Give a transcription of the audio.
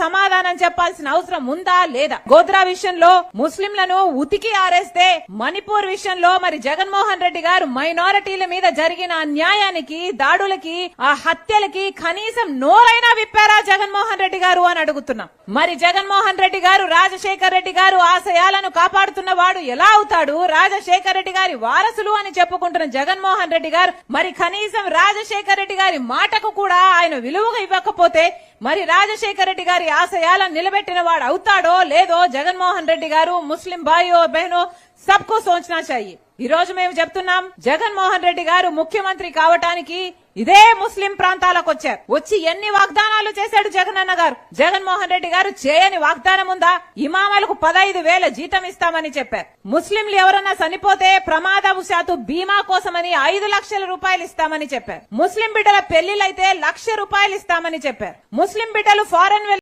సమాధానం చెప్పాల్సిన అవసరం ఉందా లేదా? గోద్రా విషయంలో ముస్లింలను ఉతికి ఆరేస్తే మణిపూర్ విషయంలో మరి జగన్మోహన్ రెడ్డి గారు మైనారిటీల మీద జరిగిన అన్యాయానికి, దాడులకి, ఆ హత్యలకి కనీసం నోరైనా విప్పారా జగన్మోహన్ రెడ్డి గారు అని అడుగుతున్నాం. మరి జగన్మోహన్ రెడ్డి గారు, రాజశేఖర్ రెడ్డి గారు ఆశయాలను కాపాడుతున్న వాడు ఎలా అవుతాడు? రాజశేఖర్ రెడ్డి గారి వారసులు అని చెప్పుకుంటున్న జగన్మోహన్ రెడ్డి గారు మరి కనీసం రాజశేఖర్ రెడ్డి గారి మాటకు కూడా ఆయన విలువగా ఇవ్వకపోతే మరి రాజశేఖర్ రెడ్డి గారి ఆశయాలను నిలబెట్టిన వాడు అవుతాడో లేదో జగన్మోహన్ రెడ్డి గారు, ముస్లిం భాయో బహనో సబ్కో సోచనా చాహియే. ఈ రోజు మేము చెప్తున్నాం, జగన్మోహన్ రెడ్డి గారు ముఖ్యమంత్రి కావటానికి ఇదే ముస్లిం ప్రాంతాలకు వచ్చారు. వచ్చి ఎన్ని వాగ్దానాలు చేశాడు జగనన్న గారు? జగన్మోహన్ రెడ్డి గారు చేయని వాగ్దానం ఉందా? ఇమామలకు 15,000 జీతం ఇస్తామని చెప్పారు. ముస్లింలు ఎవరన్నా చనిపోతే ప్రమాదవశాత్తు బీమా కోసమని 5 లక్షల రూపాయలు ఇస్తామని చెప్పారు. ముస్లిం బిడ్డల పెళ్లిలైతే 1,00,000 రూపాయలు ఇస్తామని చెప్పారు. ముస్లిం బిడ్డలు ఫారెన్